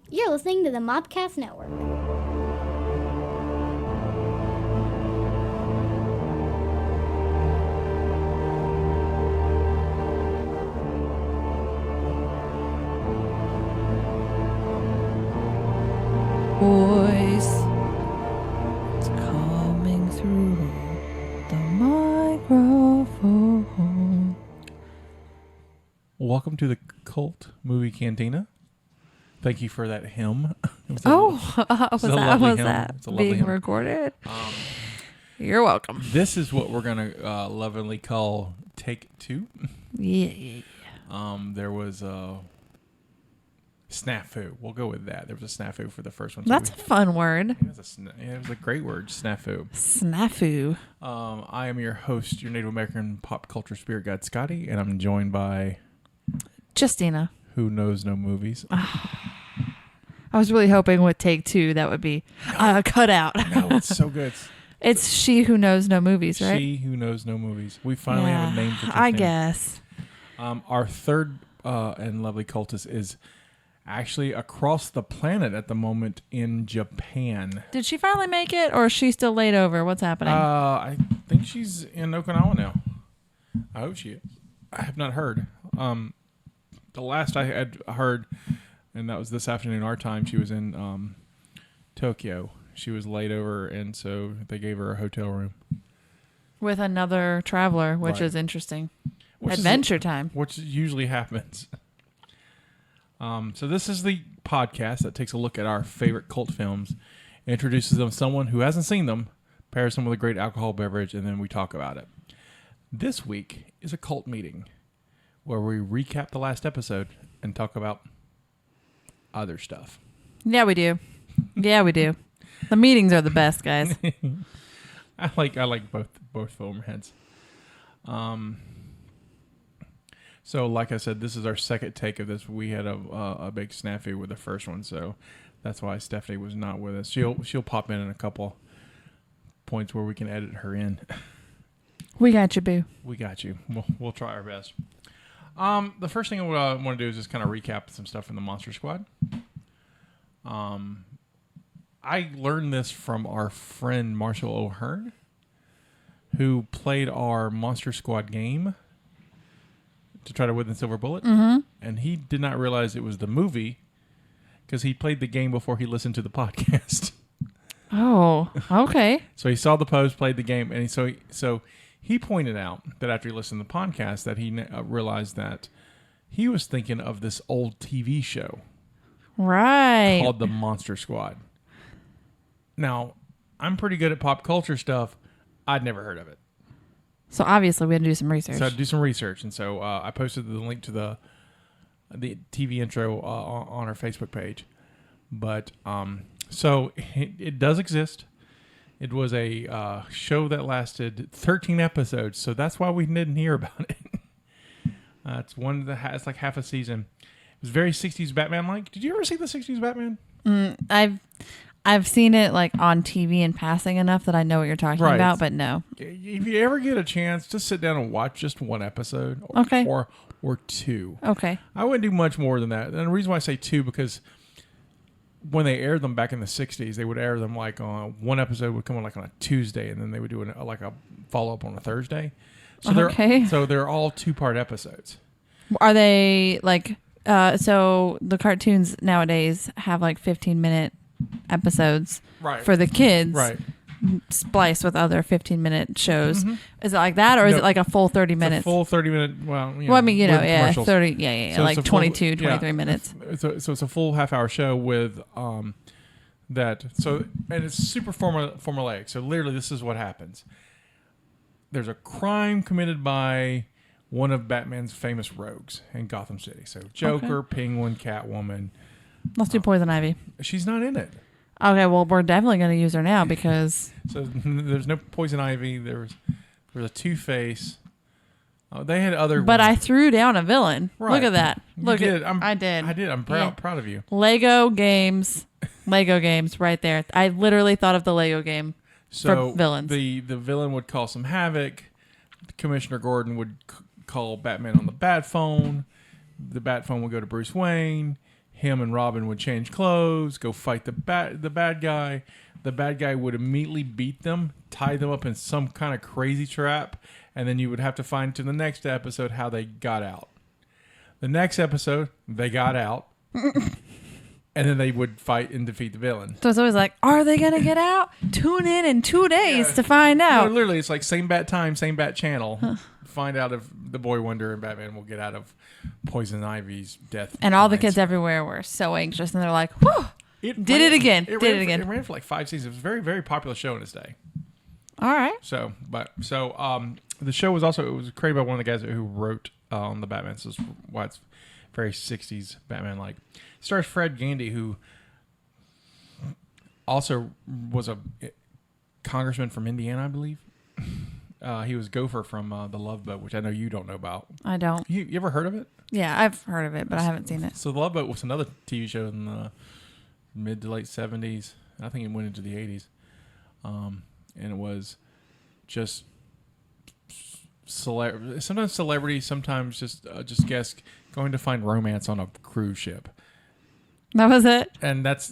You're listening to the Mobcast Network. Voice, it's coming through the microphone. Welcome to the Cult Movie Cantina. Thank you for that hymn. Was that being hymn. recorded? You're welcome. This is what we're going to lovingly call Take Two. Yeah. There was a snafu. We'll go with that. There was a snafu for the first one. That's a fun word. It was a great word, snafu. Snafu. I am your host, your Native American pop culture spirit guide, Scotty, and I'm joined by... Jestina. Who knows no movies. I was really hoping with Take Two that would be cut out. No, it's so good. It's She Who Knows No Movies, right? She Who Knows No Movies. We finally have a name for this. I guess. Our third and lovely cultist is actually across the planet at the moment in Japan. Did she finally make it, or is she still laid over? What's happening? I think she's in Okinawa now. I hope she is. I have not heard. The last I had heard, and that was this afternoon our time, she was in Tokyo. She was laid over, and so they gave her a hotel room. With another traveler, which is interesting. Adventure time. Which usually happens. So this is the podcast that takes a look at our favorite cult films, introduces them to someone who hasn't seen them, pairs them with a great alcohol beverage, and then we talk about it. This week is a cult meeting where we recap the last episode and talk about other stuff. Yeah, we do. The meetings are the best, guys. I like both film heads. So, like I said, this is our second take of this. We had a big snafu with the first one, so that's why Stephanie was not with us. She'll pop in a couple points where we can edit her in. We got you, boo. We got you. We'll try our best. The first thing I want to do is just kind of recap some stuff from the Monster Squad. I learned this from our friend Marshall O'Hearn, who played our Monster Squad game to try to win the silver bullet. Mm-hmm. And he did not realize it was the movie because he played the game before he listened to the podcast. Oh, okay. So he saw the post, played the game, and so he pointed out that after he listened to the podcast that he realized that he was thinking of this old TV show. Right. Called The Monster Squad. Now, I'm pretty good at pop culture stuff. I'd never heard of it. So obviously we had to do some research. So I do some research, and so I posted the link to the TV intro on our Facebook page. But so it does exist. It was a show that lasted 13 episodes, so that's why we didn't hear about it. It's one that has like half a season. It was very 60s Batman-like. Did you ever see the 60s Batman? I've seen it like on TV in passing enough that I know what you're talking about, but no. If you ever get a chance, just sit down and watch just one episode or two. Okay. I wouldn't do much more than that. And the reason why I say two, because when they aired them back in the 60s, they would air them like on one episode would come on like on a Tuesday, and then they would do like a follow-up on a Thursday. So they're all two-part episodes. Are they like so the cartoons nowadays have like 15-minute episood for the kids, right? Spliced with other 15-minute shows. Mm-hmm. Is it like that, or is it like a full 30 minutes? A full 30-minute. Well, I mean, 30. Yeah, so like 22, 23 minutes. So it's a full half-hour show with that. So and it's super formulaic. So literally, this is what happens. There's a crime committed by one of Batman's famous rogues in Gotham City. So Joker, Penguin, Catwoman. Let's do Poison Ivy. She's not in it. Okay, well, we're definitely going to use her now because... So there's no Poison Ivy. There was a Two-Face. They had other... But I threw down a villain. Right. Look at that. I did. I did. I'm proud of you. Lego games right there. I literally thought of the Lego game for villains. The villain would cause some havoc. Commissioner Gordon would call Batman on the Bat phone. The Bat phone would go to Bruce Wayne. him and Robin would change clothes, go fight the bad guy. The bad guy would immediately beat them, tie them up in some kind of crazy trap, and then you would have to find to the next episode how they got out. The next episode, they got out, and then they would fight and defeat the villain. So it's always like, are they going to get out? Tune in 2 days to find out. Literally, it's like same bat time, same bat channel. Huh. Find out if the Boy Wonder and Batman will get out of Poison Ivy's death. And all the kids everywhere were so anxious, and they're like, whew. It ran for like 5 seasons. It was a very, very popular show in its day. All right. So the show was created by one of the guys who wrote on the Batman. So it's why it's very 60s Batman like. It stars Fred Gandy, who also was a congressman from Indiana, I believe. He was Gopher from The Love Boat, which I know you don't know about. I don't. You ever heard of it? Yeah, I've heard of it, but I haven't seen it. So The Love Boat was another TV show in the mid to late 70s. I think it went into the 80s. And it was just sometimes celebrities, sometimes just guests going to find romance on a cruise ship. That was it? And it's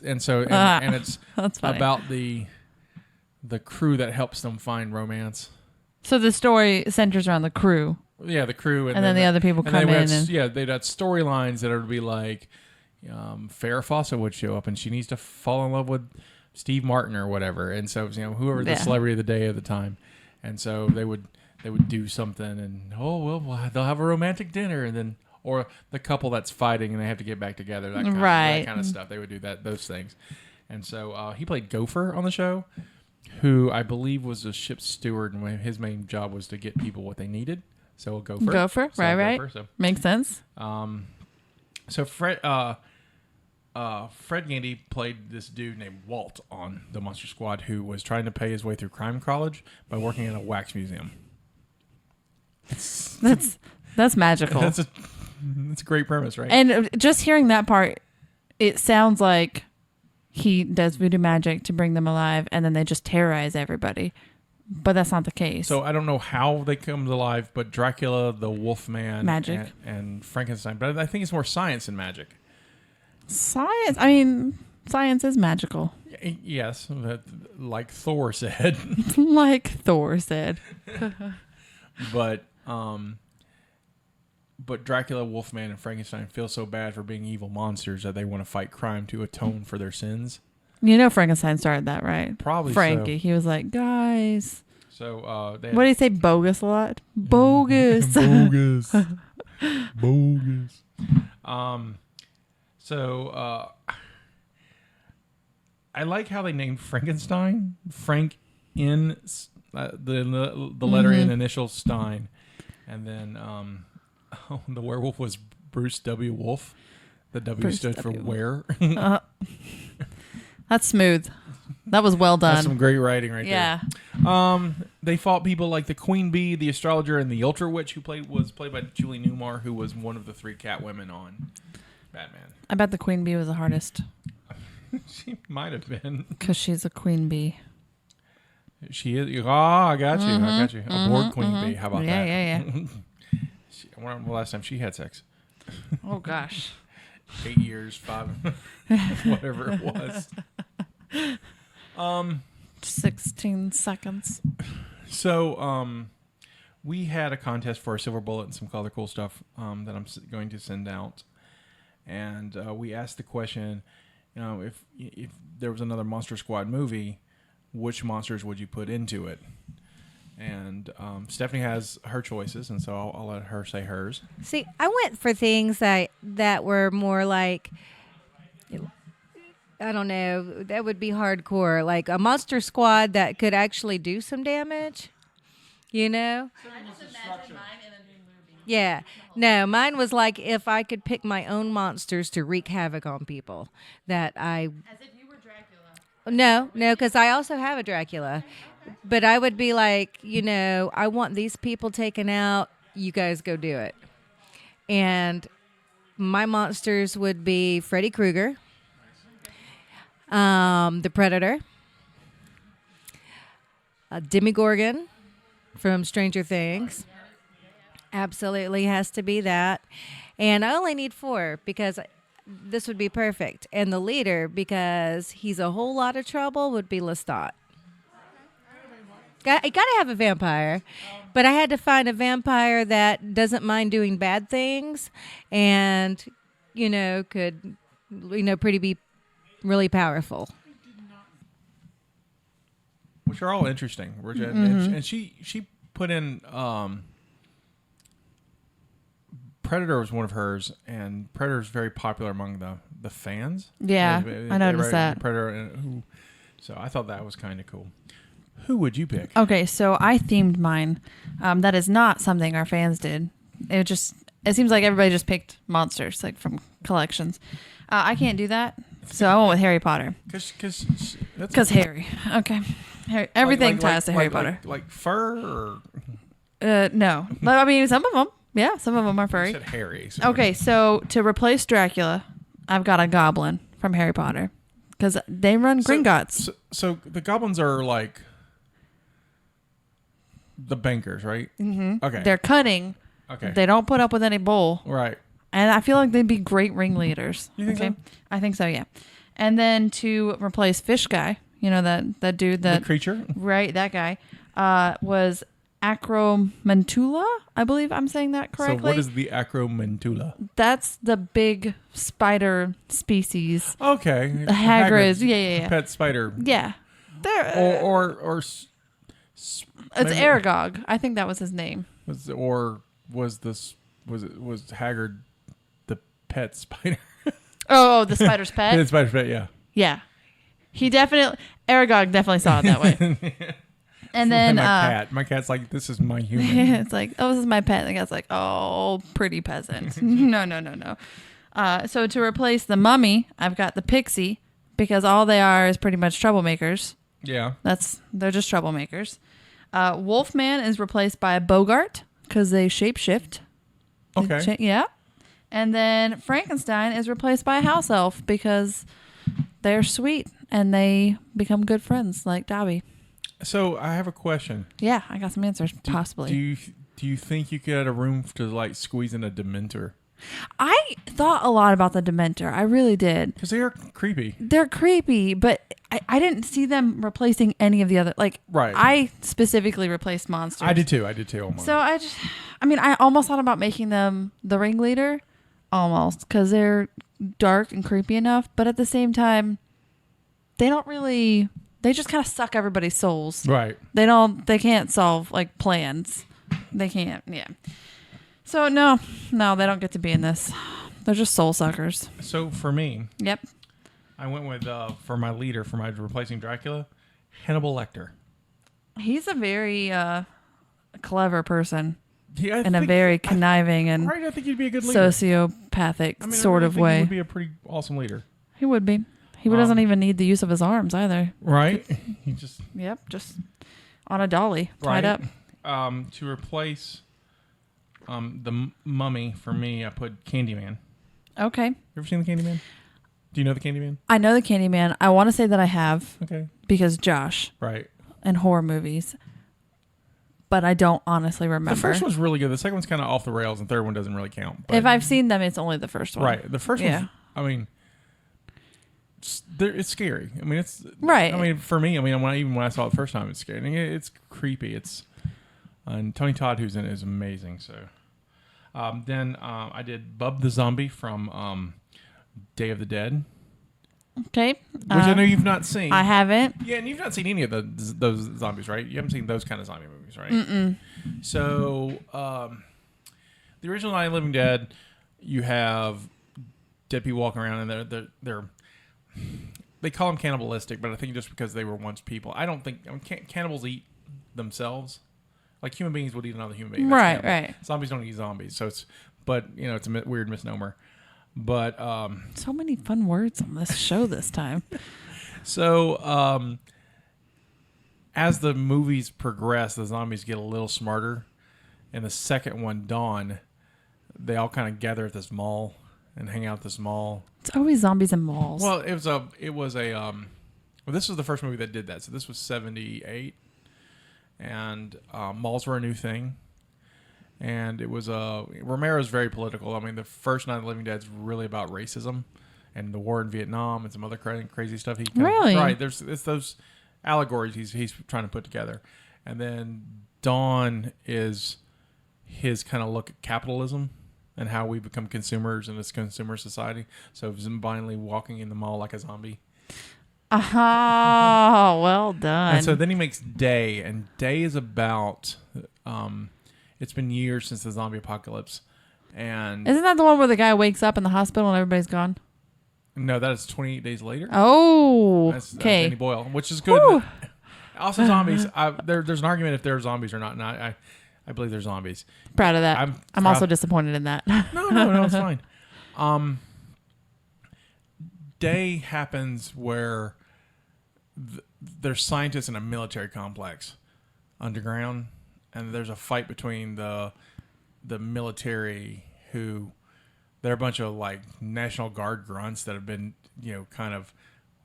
that's about the crew that helps them find romance. So the story centers around the crew. Yeah, the crew. And then the other people come in. They'd had storylines that would be like, Farrah Fawcett would show up and she needs to fall in love with Steve Martin or whatever, and so whoever the celebrity of the day at the time, and so they would do something, and they'll have a romantic dinner, and then or the couple that's fighting and they have to get back together, that kind of stuff. They would do those things, and so he played Gopher on the show, who I believe was a ship's steward, and his main job was to get people what they needed. So a Gopher, right. Makes sense. So Fred Gandy played this dude named Walt on the Monster Squad, who was trying to pay his way through crime college by working in a wax museum. That's magical. That's a great premise, right? And just hearing that part, it sounds like he does voodoo magic to bring them alive, and then they just terrorize everybody. But that's not the case. So I don't know how they come alive, but Dracula, the Wolfman, magic, and Frankenstein. But I think it's more science than magic. Science? I mean, science is magical. Yes, like Thor said. Like Thor said. But Dracula, Wolfman, and Frankenstein feel so bad for being evil monsters that they want to fight crime to atone for their sins. You know Frankenstein started that, right? Probably Frankie. So. He was like, guys. So what do you say? Bogus a lot? Bogus. Bogus. Bogus. So I like how they named Frankenstein Frank in the letter in initial Stein, and then the werewolf was Bruce W. Wolf. The W Bruce stood for where. That's smooth. That was well done. That's some great writing right there. They fought people like the Queen Bee, the Astrologer, and the Ultra Witch, who was played by Julie Newmar, who was one of the 3 Catwomen on Batman. I bet the Queen Bee was the hardest. She might have been. Because she's a Queen Bee. She is. Oh, I got you. I got you. A bored Queen Bee. How about that? Yeah. I wonder the last time she had sex. Oh, gosh. 8 years, 5, whatever it was. 16 seconds. So, we had a contest for a silver bullet and some other cool stuff that I'm going to send out. And we asked the question, if there was another Monster Squad movie, which monsters would you put into it? And Stephanie has her choices, and so I'll let her say hers. See, I went for things that were more like, I don't know, that would be hardcore. Like a Monster Squad that could actually do some damage, you know? So I just imagine mine in a new movie. Yeah. No, mine was like if I could pick my own monsters to wreak havoc on people. As if you were Dracula. No, because I also have a Dracula. But I would be like, I want these people taken out. You guys go do it. And my monsters would be Freddy Krueger, the Predator, Demogorgon from Stranger Things. Absolutely has to be that. And I only need 4 because this would be perfect. And the leader, because he's a whole lot of trouble, would be Lestat. I gotta have a vampire, but I had to find a vampire that doesn't mind doing bad things, and could be really powerful. Which are all interesting. And she put in Predator was one of hers, and Predator is very popular among the fans. Yeah, I noticed that. Predator, so I thought that was kind of cool. Who would you pick? Okay, so I themed mine. That is not something our fans did. It seems like everybody just picked monsters, like from collections. I can't do that, so I went with Harry Potter. Because Harry. Okay. Everything ties to Harry Potter. Like fur or? No. But I mean, some of them. Yeah, some of them are furry. You said Harry. So okay, so to replace Dracula, I've got a goblin from Harry Potter. Because they run Gringotts. So the goblins are like the bankers, right? Mm-hmm. Okay. They're cunning. Okay. They don't put up with any bull. Right. And I feel like they'd be great ringleaders. You think so? I think so, yeah. And then to replace Fish Guy, that dude that... The creature? Right, that guy, was Acromantula. I believe I'm saying that correctly. So what is the Acromantula? That's the big spider species. Okay. Hagrid's. Yeah. Pet spider. Yeah. It's Aragog. I think that was his name. Was Haggard the pet spider? Oh, the spider's pet? The spider's pet, yeah. Yeah. Aragog definitely saw it that way. And then my cat's like, this is my human. It's like, oh, this is my pet. And the guy's like, oh, pretty peasant. No. So to replace the mummy, I've got the pixie, because all they are is pretty much troublemakers. Yeah. They're just troublemakers. Wolfman is replaced by a Bogart, because they shapeshift. Okay. Yeah. And then Frankenstein is replaced by a house elf, because they're sweet and they become good friends, like Dobby. So I have a question. Yeah, I got some answers, possibly. Do you think you could have a room to like squeeze in a Dementor? I thought a lot about the Dementor. I really did. Because they are creepy. They're creepy, but I didn't see them replacing any of the other. Like, right. I specifically replaced monsters. I did too. Almost. So I almost thought about making them the ringleader, almost, because they're dark and creepy enough. But at the same time, they just kind of suck everybody's souls. Right. They can't solve like plans. They can't. Yeah. So no, they don't get to be in this. They're just soul suckers. So for me, yep, I went with for my leader, for my replacing Dracula, Hannibal Lecter. He's a very clever person, Yeah, in a very conniving and I think he'd be a good leader. Sociopathic sort of way. He would be a pretty awesome leader. He would be. He doesn't even need the use of his arms either. Right. He just on a dolly tied up. To replace the mummy, for me, I put Candyman. Okay. You ever seen the Candyman? Do you know the Candyman? I know the Candyman. I want to say that I have. Okay. Because Josh. Right. And horror movies. But I don't honestly remember. The first one's really good. The second one's kind of off the rails, and the third one doesn't really count. But if I've seen them, it's only the first one. Right. The first one, I mean, it's scary. I mean, it's right. I mean, for me, when I saw it the first time, it's scary. I mean, it's creepy. And Tony Todd, who's in it, is amazing. So, then I did Bub the Zombie from Day of the Dead. Okay. Which I know you've not seen. I haven't. Yeah, and you've not seen any of those zombies, right? You haven't seen those kind of zombie movies, right? Mm-mm. So, the original Night of the Living Dead, you have dead people walking around, and they call them cannibalistic, but I think just because they were once people. I don't think cannibals eat themselves. Like human beings would eat another human being. That's right. Zombies don't eat zombies, so it's a weird misnomer. But so many fun words on this show this time. So as the movies progress, the zombies get a little smarter. And the second one, Dawn, they all kind of gather at this mall and hang out at this mall. It's always zombies in malls. Well, this was the first movie that did that. So this was 1978, and malls were a new thing. And it was Romero's very political. I mean, the first Night of the Living Dead is really about racism and the war in Vietnam and some other crazy stuff. Really? Right. It's those allegories he's trying to put together. And then Dawn is his kind of look at capitalism and how we become consumers in this consumer society. So finally walking in the mall like a zombie. Oh, well done. And so then he makes Day, and Day is about it's been years since the zombie apocalypse. And isn't that the one where the guy wakes up in the hospital and everybody's gone? No, that is 28 Days Later. Oh, that's okay. Danny Boyle, which is good. Woo. Also, zombies. There's an argument if they're zombies or not. And I believe they're zombies. Proud of that. I'm also disappointed in that. No, it's fine. Day happens where there's scientists in a military complex underground, and there's a fight between the military who they're a bunch of like National Guard grunts that have been kind of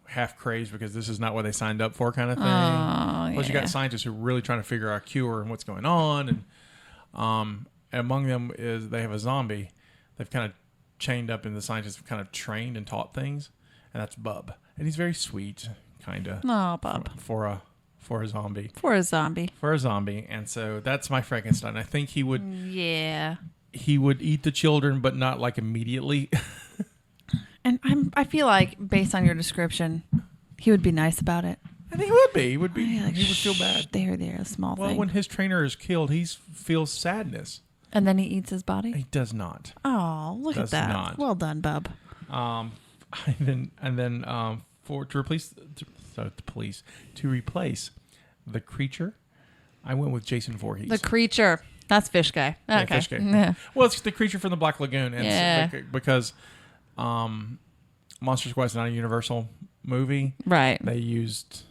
half crazed because this is not what they signed up for, kind of thing. Oh, Plus, you got scientists who are really trying to figure out a cure and what's going on, and among them is they have a zombie. They've kind of chained up, and the scientists have kind of trained and taught things, and that's Bub, and he's very sweet, kind of. Oh, Bub. For a zombie. For a zombie. For a zombie, and so that's my Frankenstein. I think he would. Yeah. He would eat the children, but not like immediately. And I feel like, based on your description, he would be nice about it. And he would be. He would be. Like, he would feel bad. They're a small thing. Well, when his trainer is killed, he feels sadness. And then he eats his body? He does not. Oh, look at that. Not. Well done, Bub. To replace the creature, I went with Jason Voorhees. The creature. That's Fish Guy. Okay. Yeah, Fish Guy. Yeah. Well, it's the creature from the Black Lagoon. And yeah. Because Monster Squad is not a Universal movie. Right. They used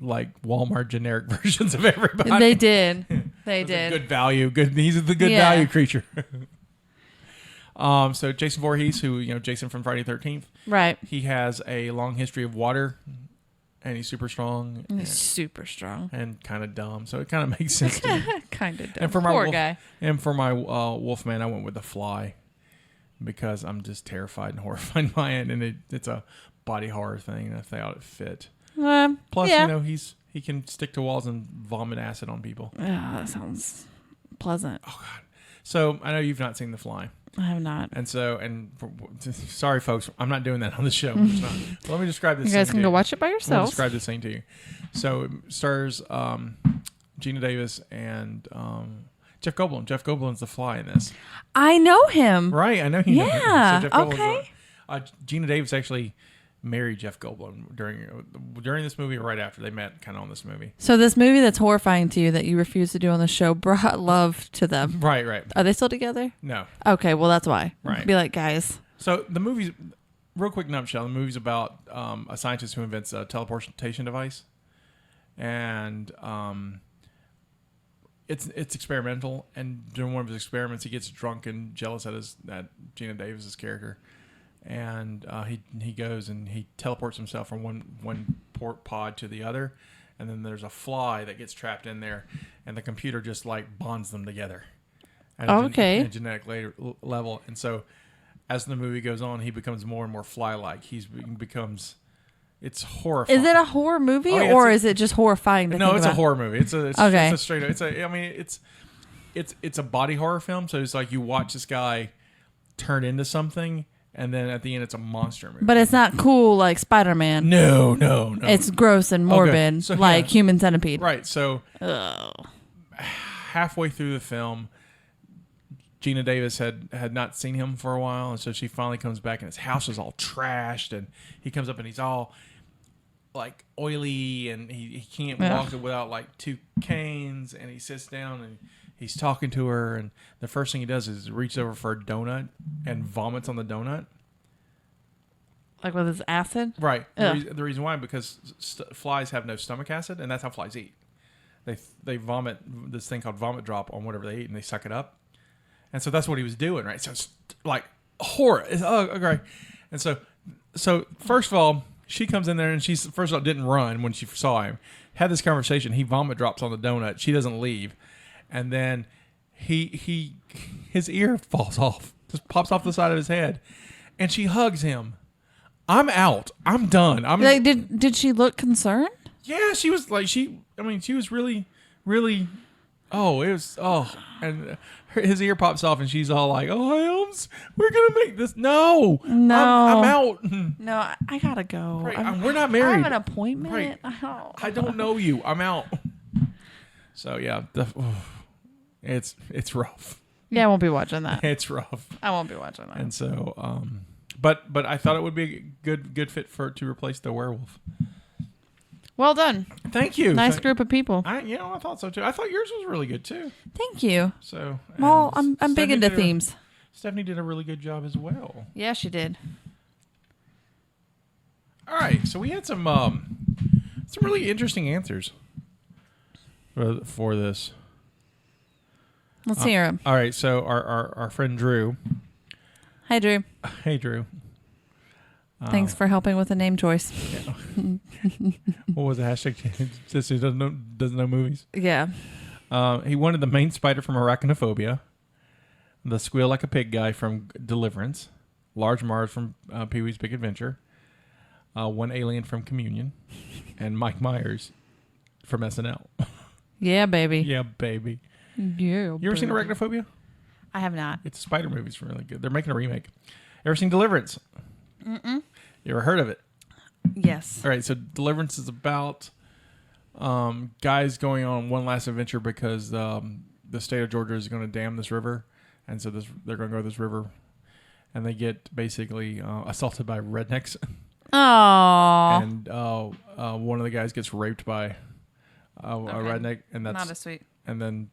like Walmart generic versions of everybody. They did. They did. Good value. He's the good value creature. So Jason Voorhees, who Jason from Friday the 13th. Right. He has a long history of water. And he's super strong. He's super strong. And kind of dumb. So it kind of makes sense to me. Kind of dumb. And for my Poor guy. And for my Wolfman, I went with the Fly. Because I'm just terrified and horrified by it. And it's a body horror thing. And I thought it fit. Plus, yeah. he can stick to walls and vomit acid on people. Yeah, that sounds pleasant. Oh, God. So I know you've not seen The Fly. I have not. And so, sorry, folks, I'm not doing that on the show. But let me describe this. You guys can go watch it by yourselves. I'll describe this scene to you. So it stars Gina Davis and Jeff Goldblum. Jeff Goldblum's the Fly in this. I know him. Right, I know you know him. Yeah, So Jeff Goldblum's okay. Gina Davis actually married Jeff Goldblum during this movie or right after. They met kind of on this movie. So this movie that's horrifying to you that you refuse to do on the show brought love to them. Right. Are they still together? No. Okay, well that's why. Right. Be like, guys. So the movie's, real quick nutshell, the movie's about a scientist who invents a teleportation device. And it's experimental. And during one of his experiments, he gets drunk and jealous at Gina Davis's character. And he goes and he teleports himself from one port pod to the other, and then there's a fly that gets trapped in there, and the computer just like bonds them together at a genetic level. And so as the movie goes on, he becomes more and more fly-like. It's horrifying. Is it a horror movie or is it just horrifying to think it's about? A horror movie. It's okay. It's a straight up. It's a body horror film. So it's like you watch this guy turn into something. And then at the end, it's a monster movie. But it's not cool like Spider-Man. No. It's gross and morbid, okay. So, like Human Centipede. Right. So halfway through the film, Gina Davis had not seen him for a while. And so she finally comes back, and his house is all trashed. And he comes up, and he's all like oily, and he can't walk without like 2 canes. And he sits down, and he's talking to her, and the first thing he does is reach over for a donut and vomits on the donut. Like with his acid? Right. The reason why, because flies have no stomach acid, and that's how flies eat. They vomit this thing called vomit drop on whatever they eat, and they suck it up. And so that's what he was doing, right? So it's like horror. Okay. And so first of all, she comes in there, and she first of all didn't run when she saw him. Had this conversation. He vomit drops on the donut. She doesn't leave. And then his ear falls off, just pops off the side of his head, and she hugs him. I'm out. I'm done. Like, did she look concerned? Yeah, she was like she was really, really. And his ear pops off, and she's all like, "Oh, Helms, we're gonna make this." No, I'm out. No, I gotta go. Right, we're not married. I have an appointment. Right. I don't know you. I'm out. So yeah, it's rough. Yeah, I won't be watching that. It's rough. I won't be watching that. And so, but I thought it would be a good fit to replace the werewolf. Well done. Thank you. Nice group of people. I thought so too. I thought yours was really good too. Thank you. So, well, I'm big into themes. Stephanie did a really good job as well. Yeah, she did. All right, so we had some really interesting answers for this. Let's hear them. All right, so our friend Drew. Hi, Drew. Hey, Drew. Thanks for helping with the name choice. Yeah. What was the hashtag? Just he doesn't know movies. Yeah. He wanted the main spider from Arachnophobia, the squeal like a pig guy from Deliverance, Large Mars from Pee-wee's Big Adventure, one alien from Communion, and Mike Myers from SNL. Yeah, baby. Yeah, baby. Yeah. You ever seen Arachnophobia? I have not. It's a spider movie. It's really good. They're making a remake. Ever seen Deliverance? Mm-mm. You ever heard of it? Yes. All right. So Deliverance is about guys going on one last adventure because the state of Georgia is going to dam this river, and so they're going to go to this river, and they get basically assaulted by rednecks. Oh. And one of the guys gets raped by a redneck, and that's not as sweet. And then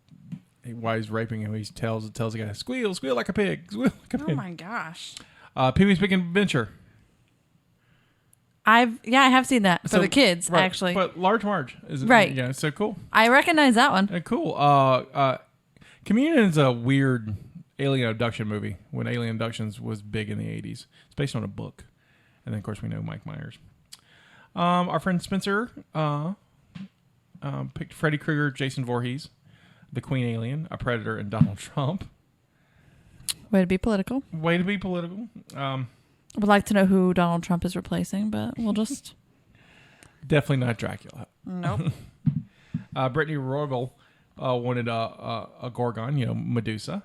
while he's raping him, he tells the guy, "Squeal, squeal like a pig, squeal like a pig." Oh my gosh. Pee-wee's Big Adventure. I have seen that for the kids, right, actually. But Large Marge is right. Yeah, so cool. I recognize that one. Cool. Communion is a weird alien abduction movie when alien abductions was big in the 80s. It's based on a book. And then, of course, we know Mike Myers. Our friend Spencer picked Freddy Krueger, Jason Voorhees, the Queen Alien, a Predator, and Donald Trump. Way to be political. I would like to know who Donald Trump is replacing, but we'll just... Definitely not Dracula. Nope. Brittany Roybal wanted a Gorgon, Medusa.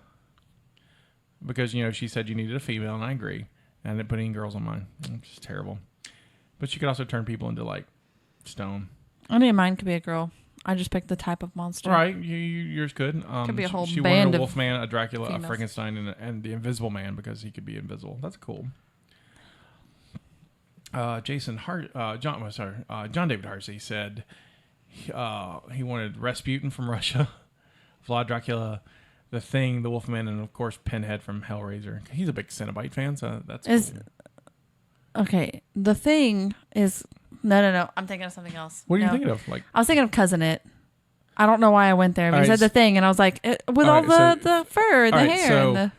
Because, she said you needed a female, and I agree. And I didn't put any girls on mine. It's just terrible. But you could also turn people into, stone. Any of mine could be a girl. I just picked the type of monster. Right. Yours could. Could be a whole she band wanted a of Wolfman, a Dracula, females. a Frankenstein, and the Invisible Man because he could be invisible. That's cool. John David Harsey said he wanted Rasputin from Russia, Vlad Dracula, The Thing, the Wolfman, and of course Pinhead from Hellraiser. He's a big Cenobite fan, so that's cool. Okay, The Thing is... No. I'm thinking of something else. What are you thinking of? I was thinking of Cousin It. I don't know why I went there. But you said The Thing, and I was like, with all the fur, the hair, and the...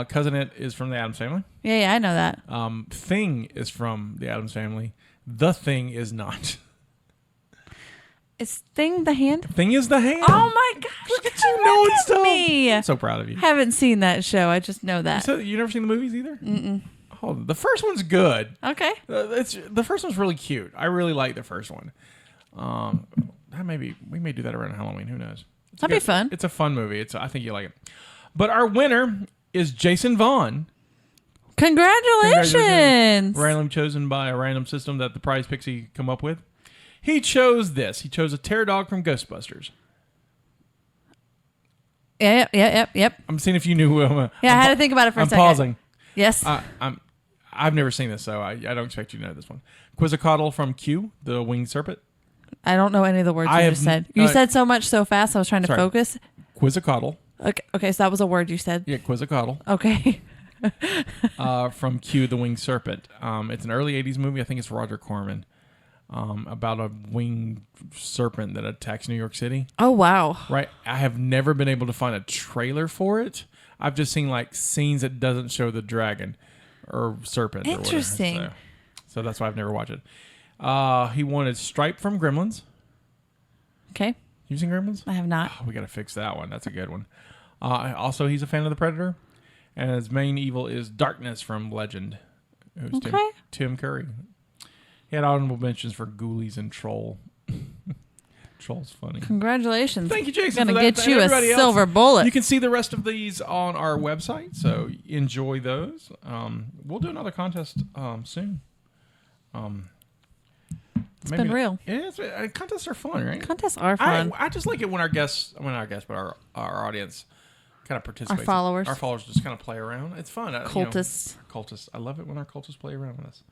Cousin It is from the Addams Family. Yeah, I know that. Thing is from the Addams Family. The Thing is not. Is Thing the hand? Thing is the hand. Oh my gosh! Look at you knowing stuff. Me. I'm so proud of you. Haven't seen that show. I just know that. You never seen the movies either? Mm-mm. Oh, the first one's good. Okay. The first one's really cute. I really like the first one. We may do that around Halloween. Who knows? That'd be fun. It's a fun movie. I think you like it. But our winner is Jason Vaughn. Congratulations! Randomly chosen by a random system that the prize pixie come up with. He chose this. He chose a terror dog from Ghostbusters. Yep. I'm seeing if you knew. I had to think about it for a second. I'm pausing. Yes. I've never seen this, so I don't expect you to know this one. Quetzalcoatl from Q, the winged serpent. I don't know any of the words you just said. You said so much so fast, I was trying to focus. Quetzalcoatl. Okay, so that was a word you said. Yeah, Quetzalcoatl. Okay. From Q, the winged serpent. It's an early 80s movie. I think it's Roger Corman. About a winged serpent that attacks New York City. Oh, wow. Right. I have never been able to find a trailer for it. I've just seen scenes that doesn't show the dragon or serpent. Interesting. Or whatever. So that's why I've never watched it. He wanted Stripe from Gremlins. Okay. You seen Gremlins? I have not. Oh, we got to fix that one. That's a good one. Also, he's a fan of the Predator, and his main evil is Darkness from Legend. It was Tim Curry. He had honorable mentions for Ghoulies and Troll. Troll's funny. Congratulations. Thank you, Jason. Gonna get you a silver bullet. You can see the rest of these on our website, so enjoy those. We'll do another contest soon. It's been real. Yeah, contests are fun, right? Contests are fun. I just like it when our audience kind of participates. Our followers just kind of play around. It's fun. Cultists. Cultists. I love it when our cultists play around with us.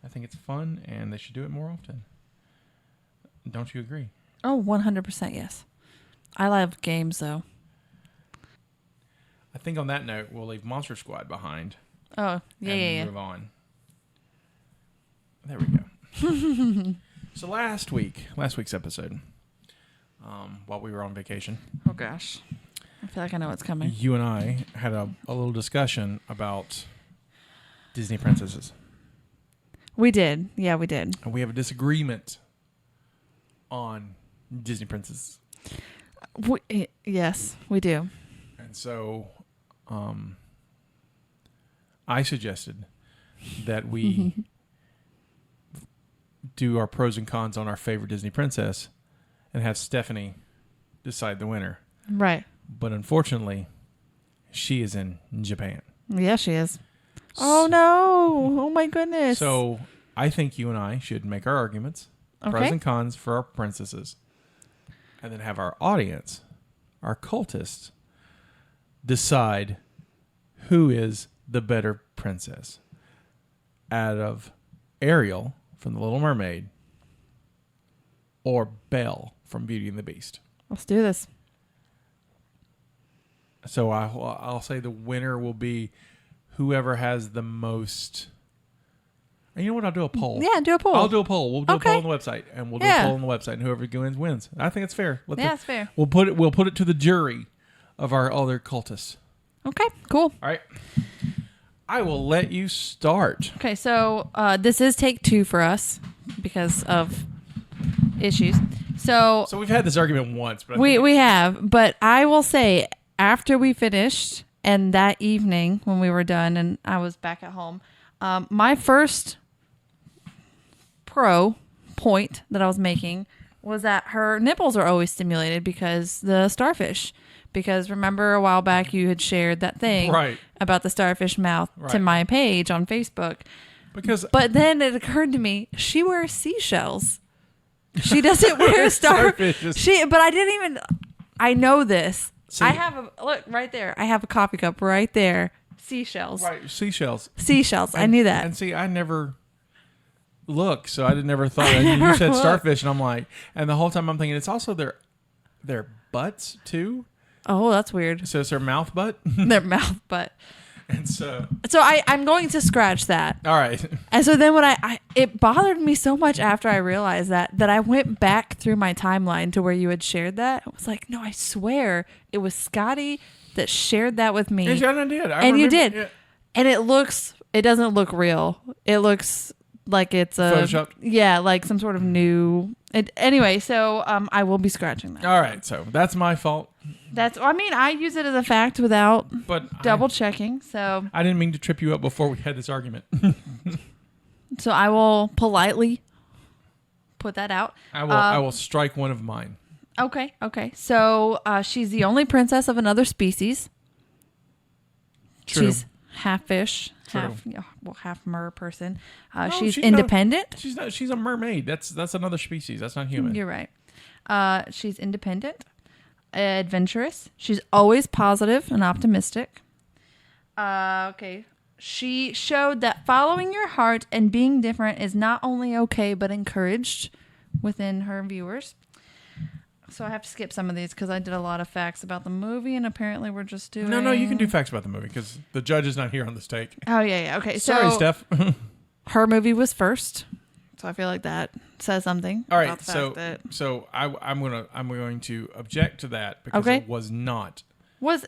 I think it's fun, and they should do it more often. Don't you agree? Oh, 100% yes. I love games, though. I think on that note, we'll leave Monster Squad behind. Oh, and move on. There we go. So last week's episode, while we were on vacation. Oh, gosh. I feel like I know what's coming. You and I had a little discussion about Disney princesses. We did. Yeah, we did. And we have a disagreement on Disney princesses. Yes, we do. And so I suggested that we do our pros and cons on our favorite Disney princess and have Stephanie decide the winner. Right. But unfortunately, she is in Japan. Yeah, she is. Oh, no. Oh, my goodness. So I think you and I should make our arguments, pros and cons for our princesses, and then have our audience, our cultists, decide who is the better princess out of Ariel from The Little Mermaid or Belle from Beauty and the Beast. Let's do this. So I'll say the winner will be whoever has the most. And you know what? I'll do a poll. Yeah, do a poll. I'll do a poll. We'll do a poll on the website, and we'll do a poll on the website, and whoever wins. I think it's fair. It's fair. We'll put it to the jury of our other cultists. Okay, cool. All right. I will let you start. Okay, so this is take 2 for us because of issues. So we've had this argument once, but we have. But I will say, after we finished and that evening when we were done and I was back at home, my first pro point that I was making was that her nipples are always stimulated because the starfish. Because remember a while back you had shared that thing about the starfish mouth to my page on Facebook. But then it occurred to me, she wears seashells. She doesn't wear starfish. But I didn't even. I know this. See, I have look right there. I have a coffee cup right there. Seashells. Right, seashells. I knew that. And see, I never look, so I never thought. You said starfish, and I'm like, and the whole time I'm thinking it's also their butts too. Oh, that's weird. So it's their mouth butt. Their mouth butt. And so I'm going to scratch that. All right. And so then when it bothered me so much after I realized that I went back through my timeline to where you had shared that. I was like, no, I swear it was Scotty that shared that with me. Yeah, I did. And you did. Yeah. And it doesn't look real. It looks like it's Photoshopped. Yeah, like some sort of new. Anyway, so I will be scratching that. All right, so that's my fault. I use it as a fact without double checking. So I didn't mean to trip you up before we had this argument. So I will politely put that out. I will strike one of mine. Okay. So she's the only princess of another species. True. She's half fish, half mer person. She's independent. She's not. She's a mermaid. That's another species. That's not human. You're right. She's independent, adventurous. She's always positive and optimistic. Okay. She showed that following your heart and being different is not only okay but encouraged within her viewers. So I have to skip some of these because I did a lot of facts about the movie, and apparently we're just doing... No, you can do facts about the movie because the judge is not here on this take. Oh, yeah. Okay, Sorry, Steph. Her movie was first, so I feel like that says something. All right, so I'm going to object to that because it was not. Was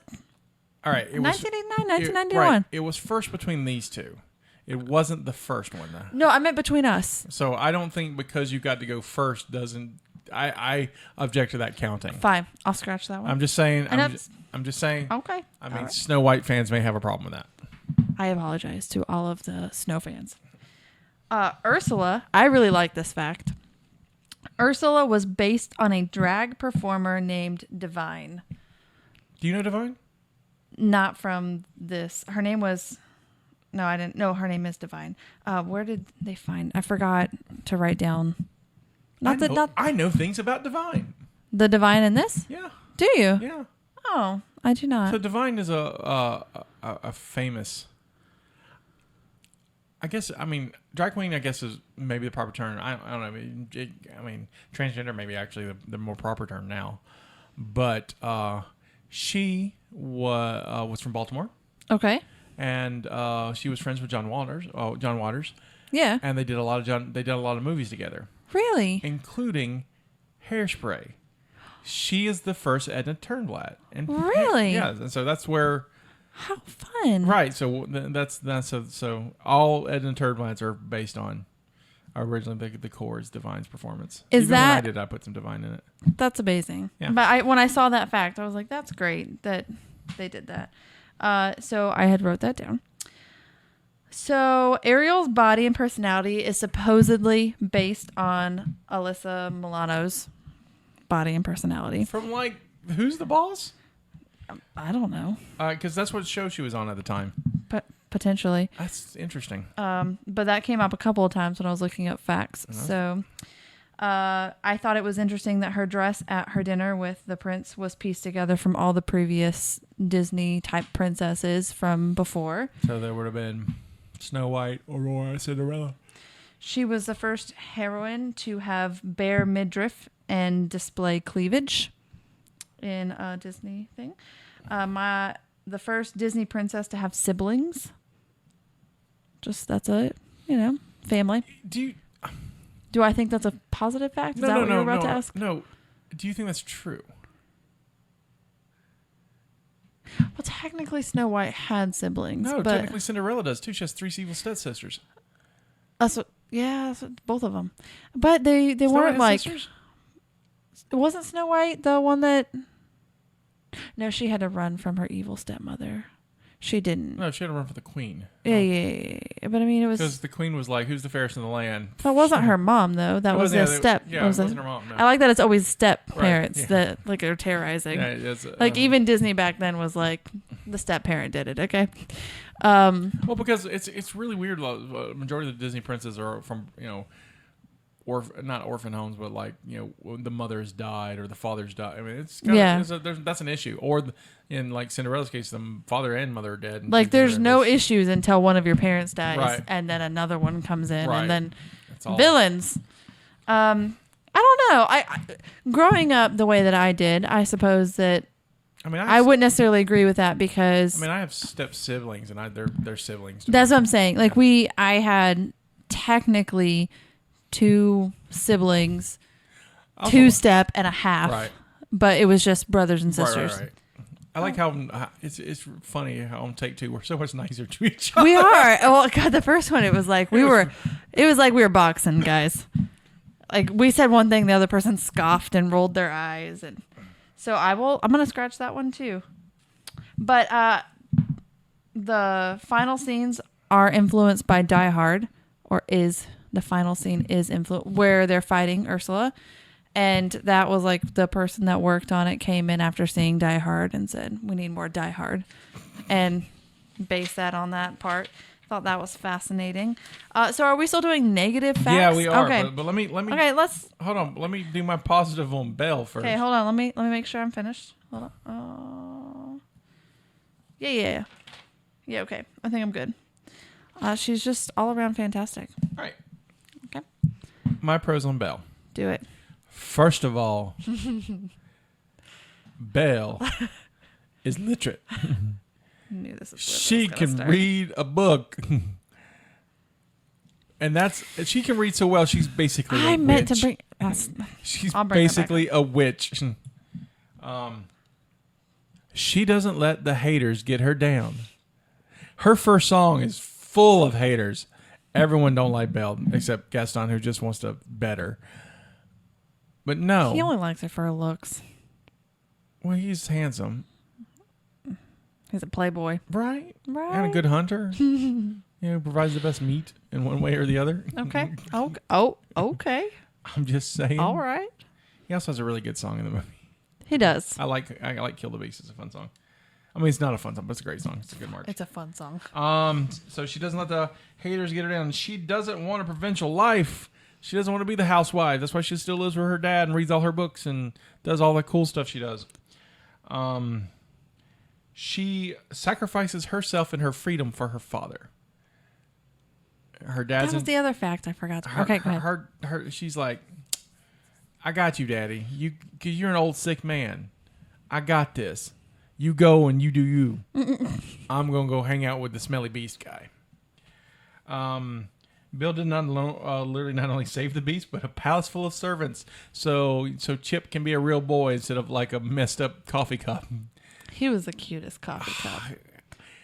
all right? It 1989, 1991. It was first between these two. It wasn't the first one though. No, I meant between us. So I don't think because you got to go first doesn't. I object to that counting. Fine, I'll scratch that one. I'm just saying. And I'm just saying. Okay. I mean, All right. Snow White fans may have a problem with that. I apologize to all of the snow fans. Ursula, I really like this fact. Ursula was based on a drag performer named Divine. Do you know Divine? Not from this. Her name was... No, I didn't. No, her name is Divine. Where did they find... I forgot to write down... I know things about Divine. The Divine in this? Yeah. Do you? Yeah. Oh, I do not. So Divine is a famous... I guess, I mean, drag queen, I guess, is maybe the proper term. I don't know. I mean, transgender may be actually the more proper term now. But she was from Baltimore. Okay. And she was friends with John Waters. Yeah. And they did a lot of movies together. Really? Including Hairspray. She is the first Edna Turnblad. And really? Yeah. And so that's where... How fun! Right, so so all Edna Turnblads are based on originally the core is Divine's performance. Is Even that when I put some Divine in it? That's amazing. Yeah. But when I saw that fact, I was like, that's great that they did that. So I had wrote that down. So Ariel's body and personality is supposedly based on Alyssa Milano's body and personality. From like, who's the boss? I don't know. Because that's what show she was on at the time. But potentially. That's interesting. But that came up a couple of times when I was looking up facts. Uh-huh. So I thought it was interesting that her dress at her dinner with the prince was pieced together from all the previous Disney type princesses from before. So there would have been Snow White, Aurora, Cinderella. She was the first heroine to have bare midriff and display cleavage in a Disney thing. The first Disney princess to have siblings. Just that's it, family. Do I think that's a positive fact? Is that what you were about to ask? No. Do you think that's true? Well, technically Snow White had siblings. No, but technically Cinderella does too. She has 3 evil stepsisters. That's both of them. But they weren't like... sisters? Wasn't Snow White the one that... No, she had to run from her evil stepmother. She didn't. No, she had to run for the queen. Yeah. But I mean, it was... Because the queen was like, who's the fairest in the land? That wasn't her mom, though. That was a step. Yeah, it wasn't her mom, no. I like that it's always step parents yeah. that like are terrorizing. Yeah, even Disney back then was like, the step parent did it, okay? Well, because it's really weird. Majority of the Disney princes are from, not orphan homes, but like, the mother's died or the father's died. I mean, it's kind of, that's an issue. Or in like Cinderella's case, the father and mother are dead. Like there's no issues until one of your parents dies, right. And then another one comes in, right. and then all villains. I don't know. I growing up the way that I did, I suppose that I wouldn't necessarily agree with that because I have step siblings and they're siblings. That's what I'm saying. Like I had technically 2 siblings, 2 step and a half, right. But it was just brothers and sisters. Right. I like how it's funny how on Take Two we're so much nicer to each other. We are. Oh God, the first one it was like we were boxing, guys. Like we said one thing, the other person scoffed and rolled their eyes, and so I'm gonna scratch that one too. But the final scenes are influenced by Die Hard, the final scene is where they're fighting Ursula. And that was like the person that worked on it came in after seeing Die Hard and said, we need more Die Hard. And based that on that part. Thought that was fascinating. So are we still doing negative facts? Yeah, we are. Okay. But let me. Okay, let's. Hold on. Let me do my positive on Belle first. Okay, hold on. Let me make sure I'm finished. Hold on. Yeah. Yeah, okay. I think I'm good. She's just all around fantastic. All right. Okay. My pros on Belle. Do it. First of all, Belle is literate. Knew this was she can read a book. And she can read so well, she's basically a witch. To bring... She's basically a witch. She doesn't let the haters get her down. Her first song is full of haters. Everyone don't like Belle, except Gaston, who just wants to bet her. But no. He only likes her for her looks. Well, he's handsome. He's a playboy. Right? Right. And a good hunter. Provides the best meat in one way or the other. Okay. Okay. I'm just saying. All right. He also has a really good song in the movie. He does. I like Kill the Beast. It's a fun song. I mean, it's not a fun song, but it's a great song. It's a good march. It's a fun song. So she doesn't let the haters get her down. She doesn't want a provincial life. She doesn't want to be the housewife. That's why she still lives with her dad and reads all her books and does all the cool stuff she does. She sacrifices herself and her freedom for her father. Her dad's That was the other fact I forgot. Okay, go ahead. She's like, I got you, Daddy. Because you're an old sick man. I got this. You go and you do you. I'm going to go hang out with the smelly beast guy. Bill did literally not only save the beast, but a palace full of servants. So Chip can be a real boy instead of like a messed up coffee cup. He was the cutest coffee cup.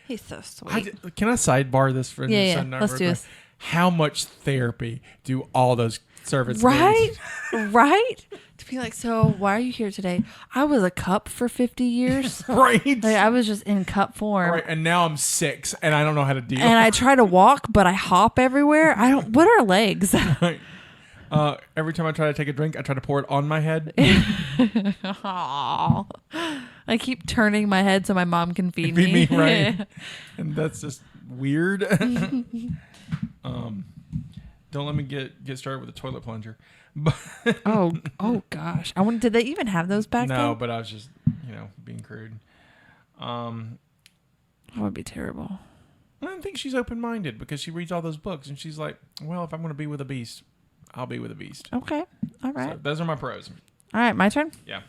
He's so sweet. Can I sidebar this for Yeah. Let's do this. How much therapy do all those servants need? Right? Right? To be like, so why are you here today? I was a cup for 50 years. Right. Like, I was just in cup form. Right. And now I'm 6 and I don't know how to deal. And I try to walk, but I hop everywhere. What are legs? Right. Every time I try to take a drink, I try to pour it on my head. Aww. I keep turning my head so my mom can feed me. Right. And that's just weird. Don't let me get started with a toilet plunger. But oh gosh. Did they even have those back then? No, but I was just, being crude. That would be terrible. I don't think she's open-minded because she reads all those books and she's like, well, if I'm going to be with a beast, I'll be with a beast. Okay. All right. So those are my pros. All right. My turn? Yeah.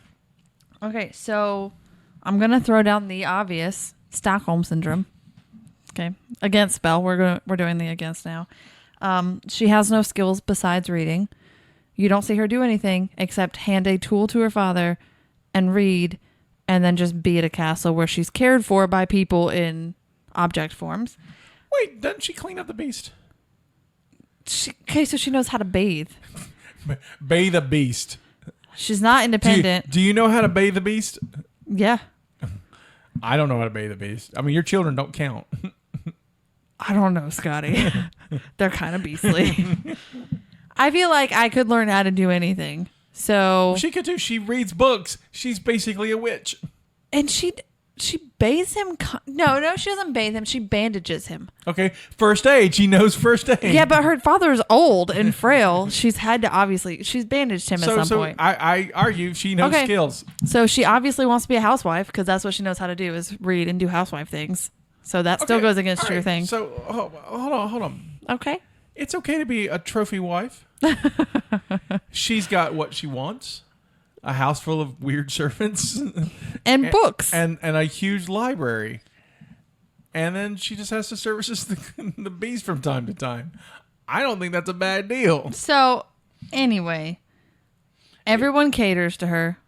Okay. So I'm going to throw down the obvious Stockholm Syndrome. Okay. Against Belle. We're doing the against now. She has no skills besides reading. You don't see her do anything except hand a tool to her father and read and then just be at a castle where she's cared for by people in object forms. Wait, doesn't she clean up the beast? Okay, so she knows how to bathe. Bathe a beast. She's not independent. Do you know how to bathe a beast? Yeah. I don't know how to bathe a beast. I mean, your children don't count. I don't know, Scotty. They're kind of beastly. I feel like I could learn how to do anything. So she could too. She reads books. She's basically a witch. And she bathes him. No, she doesn't bathe him. She bandages him. Okay, first aid. She knows first aid. Yeah, but her father's old and frail. She's bandaged him at some point. I argue she knows skills. So she obviously wants to be a housewife because that's what she knows how to do is read and do housewife things. So that still goes against your thing. So hold on. Okay. It's okay to be a trophy wife. She's got what she wants. A house full of weird servants. And books. And a huge library. And then she just has to service the beast from time to time. I don't think that's a bad deal. So, anyway, everyone caters to her.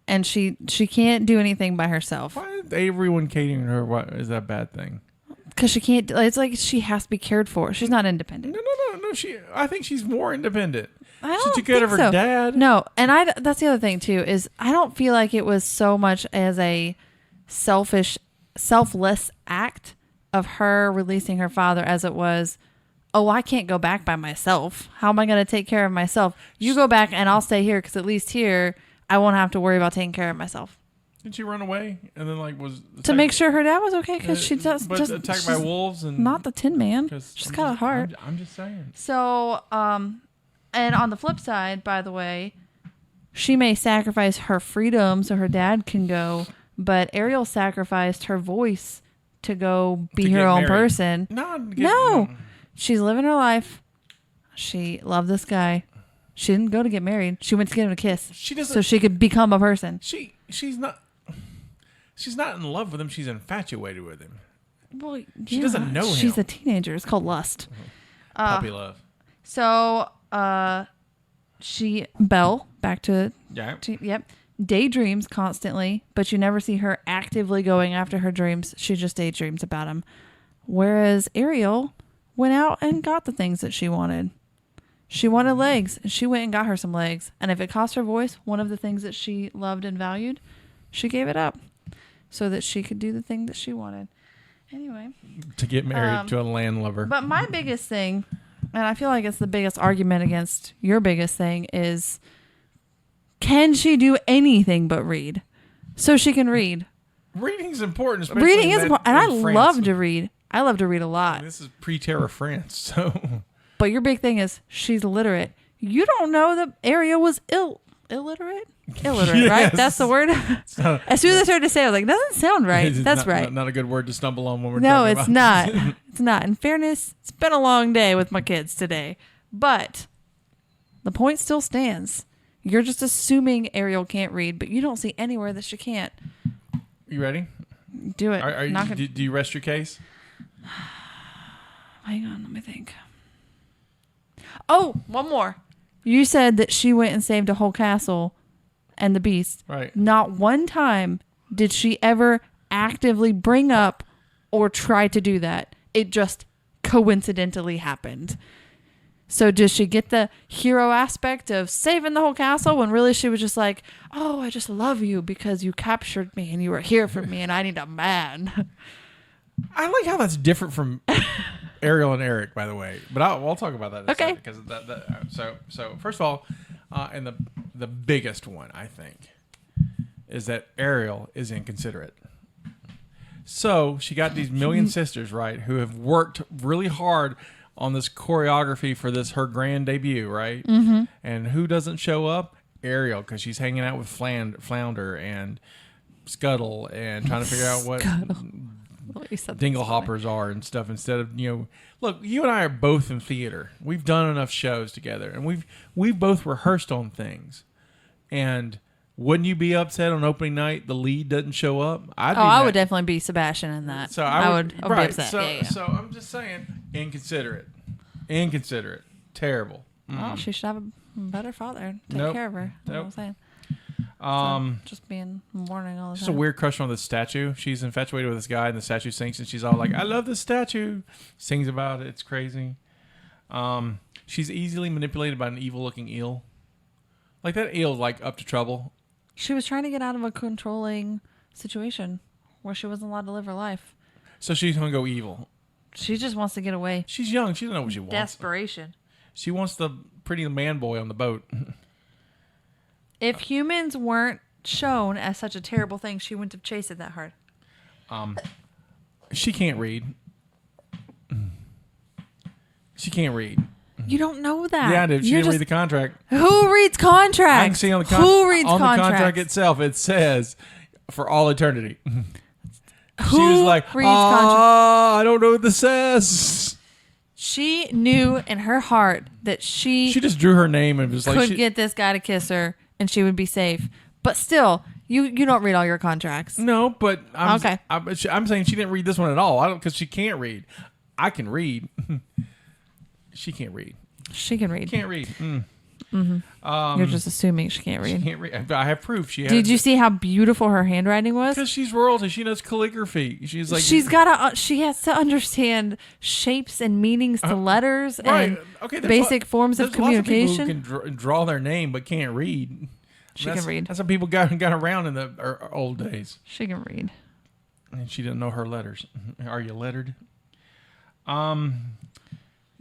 And she can't do anything by herself. Why is everyone catering to her? Why is that a bad thing? Because she can't. It's like she has to be cared for. She's not independent. No. I think she's more independent. I don't she took care of her dad. No, and that's the other thing too is I don't feel like it was so much as a selfless act of her releasing her father as it was, oh, I can't go back by myself. How am I going to take care of myself? You go back and I'll stay here because at least here I won't have to worry about taking care of myself. Did she run away and then was attacked? To make sure her dad was okay because she just attacked by wolves and not the Tin Man. She's got a heart. I'm just saying. So and on the flip side, by the way, she may sacrifice her freedom so her dad can go, but Ariel sacrificed her voice to go be her own person. No. She's living her life. She loved this guy. She didn't go to get married. She went to get him a kiss. So she could become a person. She's not in love with him. She's infatuated with him. Well, she doesn't know him. She's a teenager. It's called lust. Puppy love. So, Belle, back to, yep. daydreams constantly, but you never see her actively going after her dreams. She just daydreams about them. Whereas Ariel went out and got the things that she wanted. She wanted legs, and she went and got her some legs. And if it cost her voice, one of the things that she loved and valued, she gave it up so that she could do the thing that she wanted. Anyway. To get married to a landlubber. But my biggest thing, and I feel like it's the biggest argument against your biggest thing, is can she do anything but read? So she can read. Reading is important. Especially Reading is important. And I France. love to read. I love to read a lot. This is pre-terror France, so... But your big thing is she's literate. You don't know that Ariel was illiterate? Illiterate, Yes. right? That's the word? As soon as I started to say it, I was like, doesn't sound right. It's That's not, right. Not a good word to stumble on when we're No, talking it's about. not. It's not. In fairness, it's been a long day with my kids today. But the point still stands. You're just assuming Ariel can't read, but you don't see anywhere that she can't. You ready? Do it. Are you, do you rest your case? Hang on, let me think. Oh, one more. You said that she went and saved a whole castle and the beast. Right. Not one time did she ever actively bring up or try to do that. It just coincidentally happened. So does she get the hero aspect of saving the whole castle when really she was just like, oh, I just love you because you captured me and you were here for me and I need a man. I like how that's different from Ariel and Eric, by the way. But I'll talk about that in a second. Because so first of all, and the biggest one, I think, is that Ariel is inconsiderate. So she got these million sisters, right, who have worked really hard on this choreography for her grand debut, right? Mm-hmm. And who doesn't show up? Ariel, because she's hanging out with Flounder and Scuttle and trying to figure out what dinglehoppers are and stuff instead of, look, you and I are both in theater. We've done enough shows together and we've both rehearsed on things. And wouldn't you be upset on opening night the lead doesn't show up? I would definitely be Sebastian in that. So I would be upset. So I'm just saying, inconsiderate, terrible. Well, she should have a better father to take care of her. That's what I'm saying. Just being mourning all the time. Just a weird crush on the statue. She's infatuated with this guy, and the statue sings, and she's all like, "I love this statue." Sings about it. It's crazy. She's easily manipulated by an evil-looking eel. Like that eel, like up to trouble. She was trying to get out of a controlling situation where she wasn't allowed to live her life. So she's gonna go evil. She just wants to get away. She's young. She doesn't know what she wants. Desperation. She wants the pretty man boy on the boat. If humans weren't shown as such a terrible thing, she wouldn't have chased it that hard. She can't read. She can't read. You don't know that. Yeah, dude. She didn't read the contract. Who reads contracts? I can see on the Who reads on contracts? the contract itself. It says for all eternity. Who she was like, reads contracts? I don't know what this says. She knew in her heart that she just drew her name and was like, could get this guy to kiss her and she would be safe. But still, you don't read all your contracts. No, but I'm saying she didn't read this one at all. Because she can't read. I can read. She can't read. She can read. Can't read. Mm-hmm. You're just assuming she can't read. She can't read. I have proof. Did you see how beautiful her handwriting was? Because she's royalty. She knows calligraphy. She's like she has to understand shapes and meanings to letters and basic forms of communication. Lots of people who can draw their name but can't read. She can read. That's how people got around in the old days. She can read. And she didn't know her letters. Are you lettered?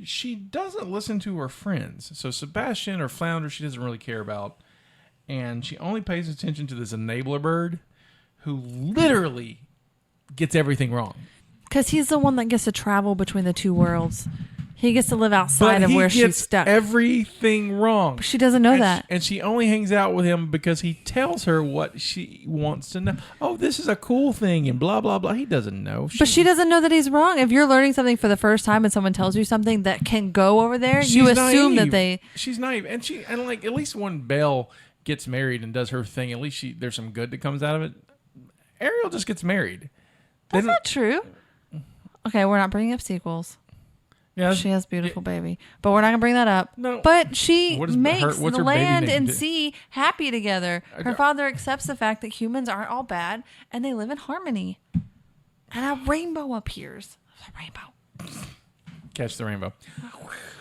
She doesn't listen to her friends. So Sebastian or Flounder, she doesn't really care about. And she only pays attention to this enabler bird who literally gets everything wrong. Because he's the one that gets to travel between the two worlds. He gets to live outside of where she's stuck. Everything wrong. But she doesn't know that. And she only hangs out with him because he tells her what she wants to know. Oh, this is a cool thing and blah, blah, blah. He doesn't know. But she doesn't know that he's wrong. If you're learning something for the first time and someone tells you something that can go over there, you assume naive. that they... She's naive. And like at least when Belle gets married and does her thing, at least there's some good that comes out of it. Ariel just gets married. That's not true. Okay, we're not bringing up sequels. Yeah, she has a beautiful baby, but we're not gonna bring that up. No, but she makes what's the her land baby name? and sea happy together. Her father accepts the fact that humans aren't all bad and they live in harmony. And a rainbow appears. A rainbow. Catch the rainbow.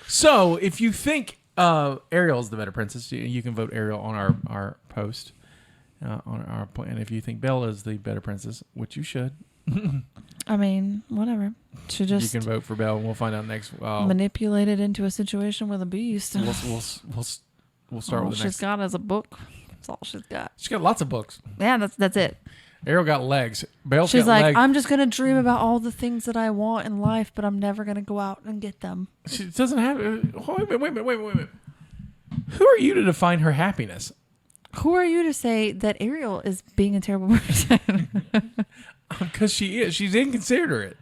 So, if you think Ariel's the better princess. You can vote Ariel on our post. On our and if you think Belle is the better princess, which you should, I mean, whatever. She just you can vote for Belle. And we'll find out next. manipulated into a situation with a beast. We'll start with the next. She's got as a book. That's all she's got. She's got lots of books. Yeah, that's it. Ariel got legs. Belle's She's got like, legs. I'm just gonna dream about all the things that I want in life, but I'm never gonna go out and get them. She doesn't have. Wait a minute. Who are you to define her happiness? Who are you to say that Ariel is being a terrible person? Because she is. She's inconsiderate.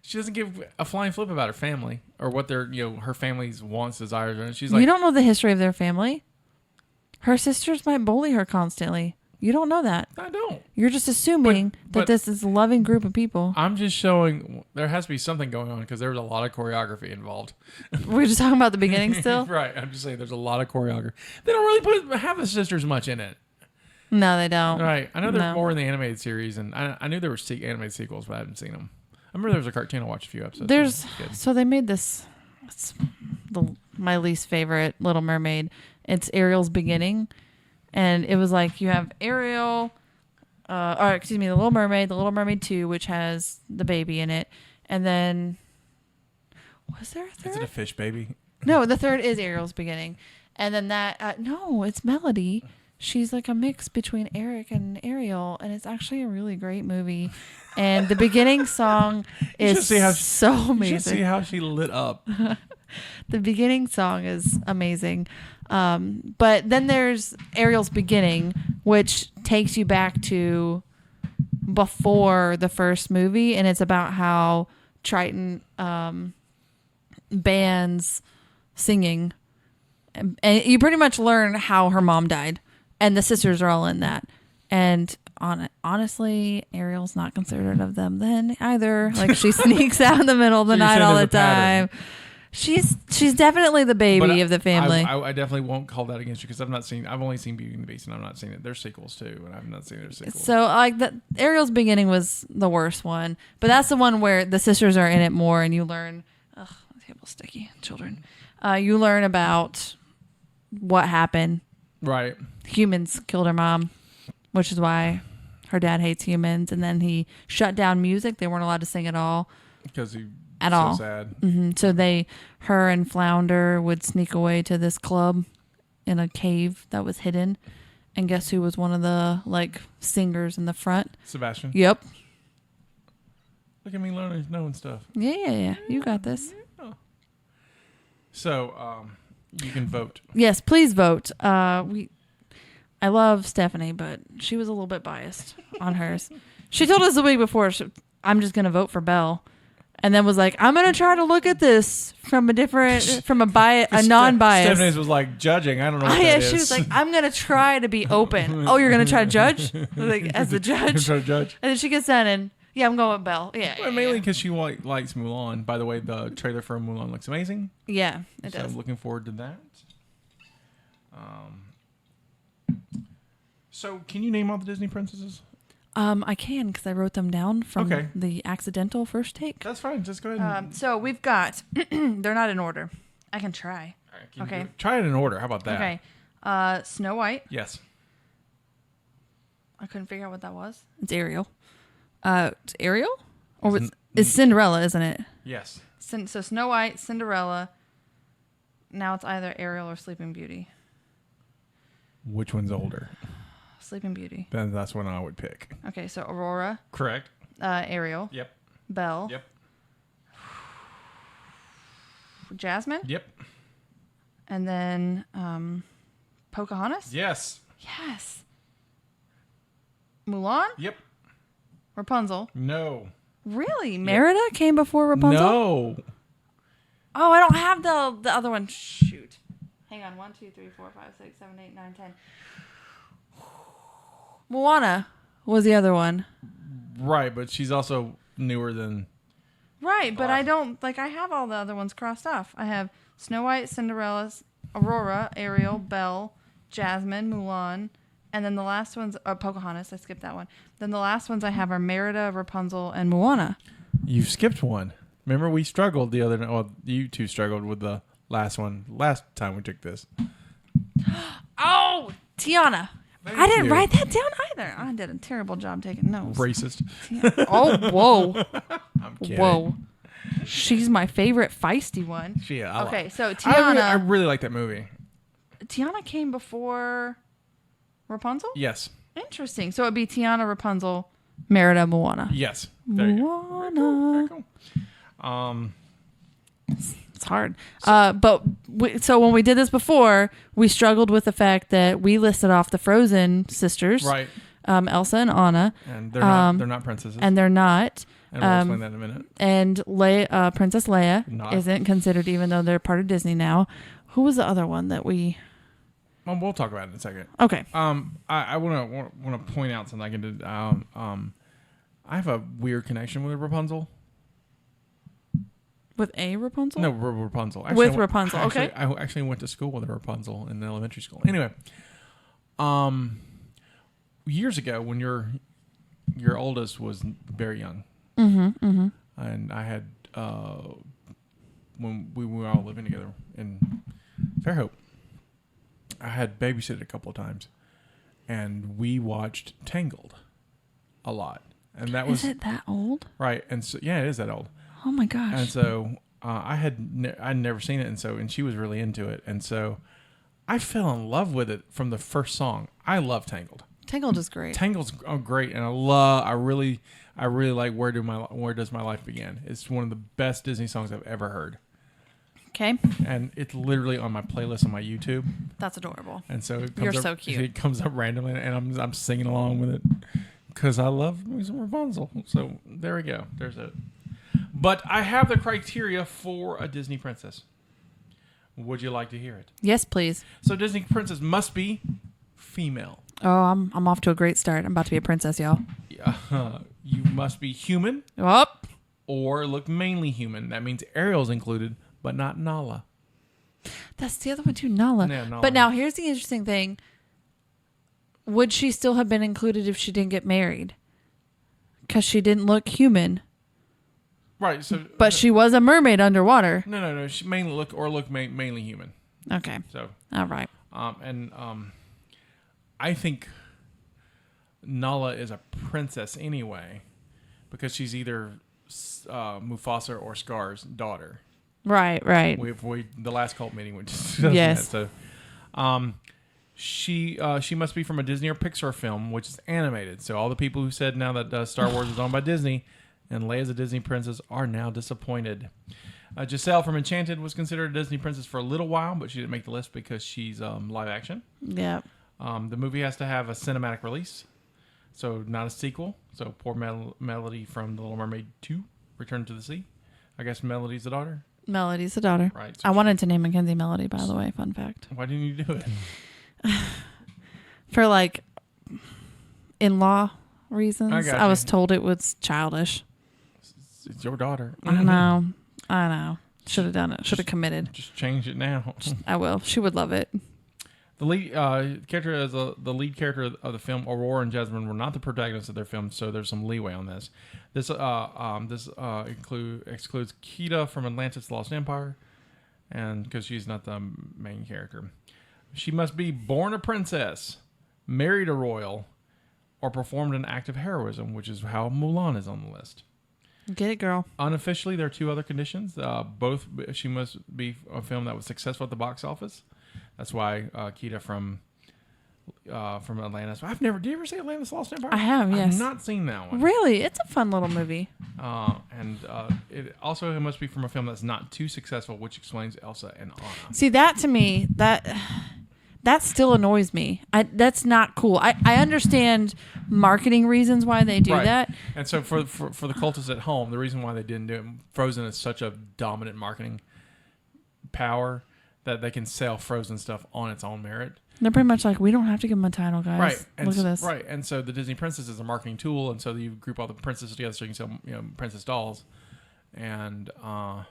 She doesn't give a flying flip about her family or what their her family's wants, desires, and she's like, you don't know the history of their family. Her sisters might bully her constantly. You don't know that. I don't. You're just assuming But that this is a loving group of people. I'm just showing there has to be something going on because there was a lot of choreography involved. We're just talking about the beginning still. Right. I'm just saying there's a lot of choreography. They don't really have the sisters much in it. No, they don't. Right. I know there's more in the animated series, and I knew there were animated sequels, but I haven't seen them. I remember there was a cartoon. I watched a few episodes. So they made this. It's my least favorite Little Mermaid. It's Ariel's beginning, and it was like you have Ariel, the Little Mermaid, the Little Mermaid 2, which has the baby in it, and then was there a third? Is it a fish baby? No, the third is Ariel's beginning, and then that no, it's Melody. She's like a mix between Eric and Ariel, and it's actually a really great movie. And the beginning song is so amazing. You should see how she lit up. The beginning song is amazing. But then there's Ariel's beginning, which takes you back to before the first movie, and it's about how Triton bans singing. And you pretty much learn how her mom died. And the sisters are all in that. And honestly, Ariel's not considerate of them then either. Like, she sneaks out in the middle of the night all the time. She's definitely the baby of the family. I definitely won't call that against you because I've only seen Beauty and the Beast and I've not seen it. There's sequels too, and I've not seen their sequels. So like Ariel's beginning was the worst one, but that's the one where the sisters are in it more, and you learn. Ugh, the table's sticky, children. You learn about what happened. Right. Humans killed her mom, which is why her dad hates humans, and then he shut down music. They weren't allowed to sing at all. Because he at so all. sad. Mm-hmm. So her and Flounder would sneak away to this club in a cave that was hidden, and guess who was one of the singers in the front? Sebastian. Yep. Look at me knowing stuff. Yeah. You got this. Yeah. So, you can vote. Yes, please vote. I love Stephanie, but she was a little bit biased on hers. She told us the week before, I'm just going to vote for Belle. And then was like, I'm going to try to look at this from a non-biased. Stephanie's was like judging. I don't know what that is. She was like, I'm going to try to be open. Oh, you're going to try to judge? Like, as the judge? Try to judge? And then she gets done and, yeah, I'm going with Belle. Yeah. Well, mainly because she likes Mulan. By the way, the trailer for Mulan looks amazing. Yeah, it does. I'm looking forward to that. So, can you name all the Disney princesses? I can because I wrote them down from the accidental first take. That's fine. Just go ahead. So we've got, they're not in order. I can try. All right, try it in order. How about that? Okay. Snow White. Yes. I couldn't figure out what that was. It's Ariel. It's Ariel? Or it's Cinderella, isn't it? Yes. So Snow White, Cinderella. Now it's either Ariel or Sleeping Beauty. Which one's older? Sleeping Beauty. Then that's one I would pick. Okay, so Aurora. Correct. Ariel. Yep. Belle. Yep. Jasmine. Yep. And then Pocahontas. Yes. Yes. Mulan. Yep. Rapunzel. No. Really? Merida came before Rapunzel? No. Oh, I don't have the other one. Shoot. Hang on. 1, 2, 3, 4, 5, 6, 7, 8, 9, 10. Moana was the other one. Right, but she's also newer than... Right, but I don't... I have all the other ones crossed off. I have Snow White, Cinderella, Aurora, Ariel, Belle, Jasmine, Mulan, and then the last ones... Pocahontas, I skipped that one. Then the last ones I have are Merida, Rapunzel, and Moana. You skipped one. Remember we struggled the other night. Well, you two struggled with the Last time we took this. Oh, Tiana. Thank I didn't you. write that down either. I did a terrible job taking notes. Racist. Oh, whoa. I'm kidding. Whoa. She's my favorite feisty one. Okay, So I Tiana. really like that movie. Tiana came before Rapunzel? Yes. Interesting. So it'd be Tiana, Rapunzel, Merida, Moana. Yes. There you go. Moana. Very cool. It's hard. So when we did this before, we struggled with the fact that we listed off the Frozen sisters. Right. Elsa and Anna. And they're not princesses. And they're not. And we'll explain that in a minute. And Princess Leia Not. isn't considered, even though they're part of Disney now. Who was the other one that we... Well, we'll talk about it in a second. Okay. I want to point out something I can do. I have a weird connection with Rapunzel. With a Rapunzel? No, Rapunzel. With Rapunzel, okay. I actually went to school with a Rapunzel in elementary school. Anyway, years ago when your oldest was very young, and I had when we were all living together in Fairhope, I had babysitted a couple of times, and we watched Tangled a lot, and that was Is it that old? right. And so yeah, it is that old. Oh my gosh. And so I'd never seen it, and she was really into it, and so I fell in love with it from the first song. I love Tangled. Tangled is great. Tangled's great, and I really like Where Does My Life Begin. It's one of the best Disney songs I've ever heard, Okay. and it's literally on my playlist on my YouTube. That's adorable. And so it comes You're up, so cute. It comes up randomly, and I'm singing along with it because I love me some Rapunzel. So there we go. There's it. But I have the criteria for a Disney princess. Would you like to hear it? Yes, please. So Disney princess must be female. Oh, I'm off to a great start. I'm about to be a princess, y'all. You must be human Up. or look mainly human. That means Ariel's included, but not Nala. That's the other one too, Nala. Yeah, Nala. But now here's the interesting thing. Would she still have been included if she didn't get married? Because she didn't look human. Right. So, But she was a mermaid underwater. no. She mainly look mainly human. Okay. So, All right. I think Nala is a princess anyway, because she's either Mufasa or Scar's daughter. Right. The last cult meeting, which Yes. That, so, she must be from a Disney or Pixar film, which is animated. So all the people who said now that Star Wars is owned by Disney and Leia's a Disney princess are now disappointed. Giselle from Enchanted was considered a Disney princess for a little while, but she didn't make the list because she's live action. Yeah. The movie has to have a cinematic release, so not a sequel. So poor Melody from The Little Mermaid 2, Return to the Sea. I guess Melody's the daughter. Melody's the daughter. Right. So I wanted to name Mackenzie Melody, by the way. Fun fact. why didn't you do it? For like in-law reasons. I got I was you. told it was childish. It's your daughter. I know. Should have done it. Should have committed. Just change it now. I will. She would love it. The lead character as the lead character of the film, Aurora and Jasmine, were not the protagonists of their film, so there's some leeway on this. This excludes Kida from Atlantis: The Lost Empire, and because she's not the main character, she must be born a princess, married a royal, or performed an act of heroism, which is how Mulan is on the list. Get it, girl. Unofficially, there are two other conditions. Both, she must be a film that was successful at the box office. That's why Kida from Atlantis. Did you ever see Atlantis: Lost Empire? I have, yes. I've not seen that one. Really? It's a fun little movie. And it also must be from a film that's not too successful, which explains Elsa and Anna. See, that to me, that still annoys me. That's not cool. I understand marketing reasons why they do Right. that. And so for the cultists at home, the reason why they didn't do it, Frozen is such a dominant marketing power that they can sell Frozen stuff on its own merit. They're pretty much like, we don't have to give them a title, guys. Right. And Look at this. Right. And so the Disney Princess is a marketing tool, and so you group all the princesses together so you can sell princess dolls. And so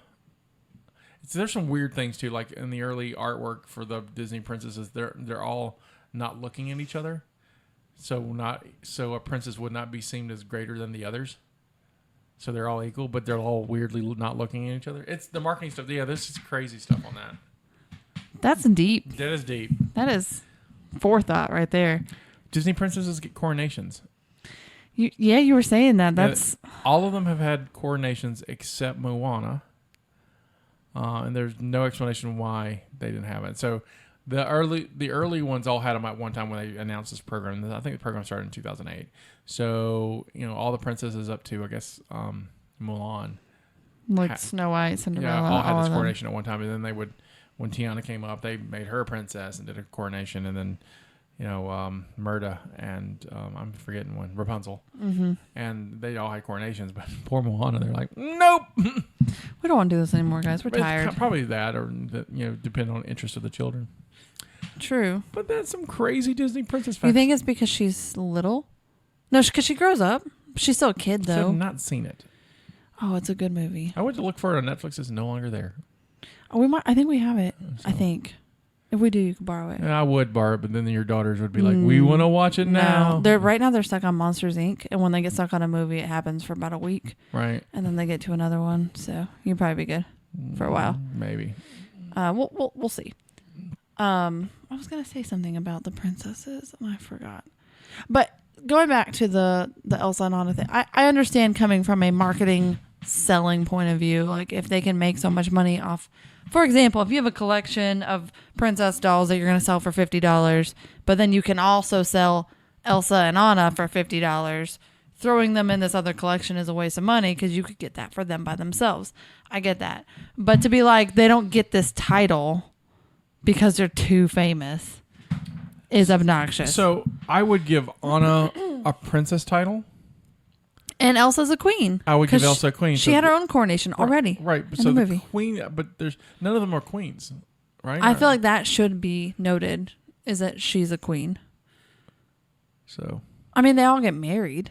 there's some weird things too, like in the early artwork for the Disney princesses, they're all not looking at each other. So a princess would not be seen as greater than the others. so they're all equal, but they're all weirdly not looking at each other. It's the marketing stuff. Yeah, this is crazy stuff on that. That's deep. That is deep. That is forethought right there. Disney princesses get coronations. You were saying that. That's all of them have had coronations except Moana, and there's no explanation why they didn't have it. So the early ones all had them at one time when they announced this program. I think the program started in 2008. So all the princesses up to I guess Mulan, like Snow White, Cinderella, all had this coronation at one time, and then they would. When Tiana came up, they made her a princess and did a coronation, and then, Murda and I'm forgetting one, Rapunzel, and they all had coronations. But poor Moana, they're like, nope. We don't want to do this anymore, guys. We're tired. Probably that, or depending on the interest of the children. True. But that's some crazy Disney princess facts. You think it's because she's little? No, because she grows up. She's still a kid, though. I've not seen it. Oh, it's a good movie. I went to look for it on Netflix. It's no longer there. Oh, we might. I think we have it. So. I think. If we do, you can borrow it. I would borrow it, but then your daughters would be like, "We want to watch it now." Right now they're stuck on Monsters Inc. And when they get stuck on a movie, it happens for about a week. Right. And then they get to another one, so you'd probably be good for a while. Maybe. We'll see. I was gonna say something about the princesses and I forgot. But going back to the Elsa and Anna thing, I understand coming from a marketing selling point of view, like if they can make so much money off. For example, if you have a collection of princess dolls that you're going to sell for $50, but then you can also sell Elsa and Anna for $50, throwing them in this other collection is a waste of money because you could get that for them by themselves. I get that. But to be like, they don't get this title because they're too famous is obnoxious. So I would give Anna a princess title. And Elsa's a queen. I would give Elsa a queen. She had her own coronation already. Right. In So the movie. queen, but there's none of them are queens, right? I feel like that should be noted, is that she's a queen. So. I mean, they all get married.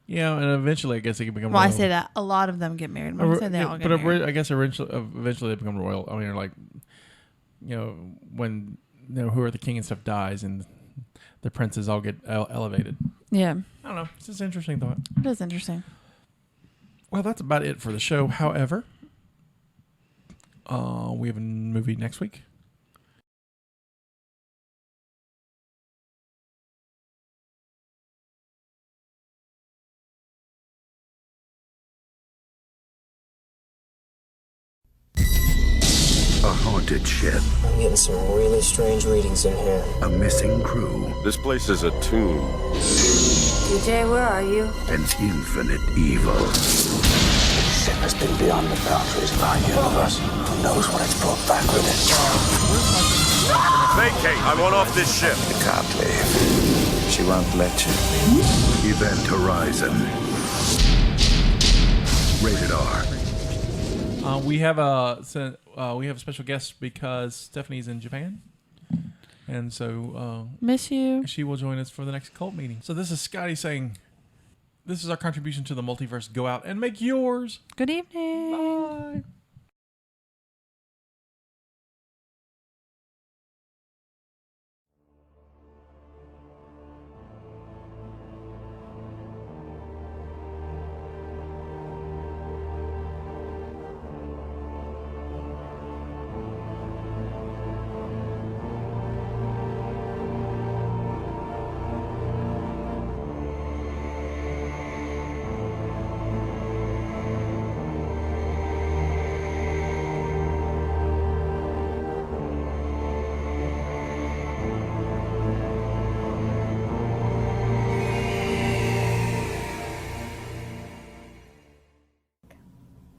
Yeah, and eventually I guess they can become royal. royal. I say that. A lot of them get married. When I say they all get married. But I guess eventually they become royal. I mean, like, when, who are the king and stuff dies and the princes all get elevated. Yeah. I don't know. It's just an interesting thought. It is interesting. Well, that's about it for the show. However, we have a movie next week. A haunted ship. I'm getting some really strange readings in here. A missing crew. This place is a tomb. DJ, where are you? And infinite evil. This ship has been beyond the boundaries of our universe. Who knows what it's brought back with it? Vacate! I want off this ship. You can't leave. She won't let you. Event Horizon. Rated R. We have a special guest because Stephanie's in Japan, and so miss you. She will join us for the next cult meeting. So this is Scotty saying, "This is our contribution to the multiverse. Go out and make yours." Good evening. Bye.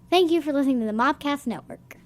Thank you for listening to the Mobcast Network.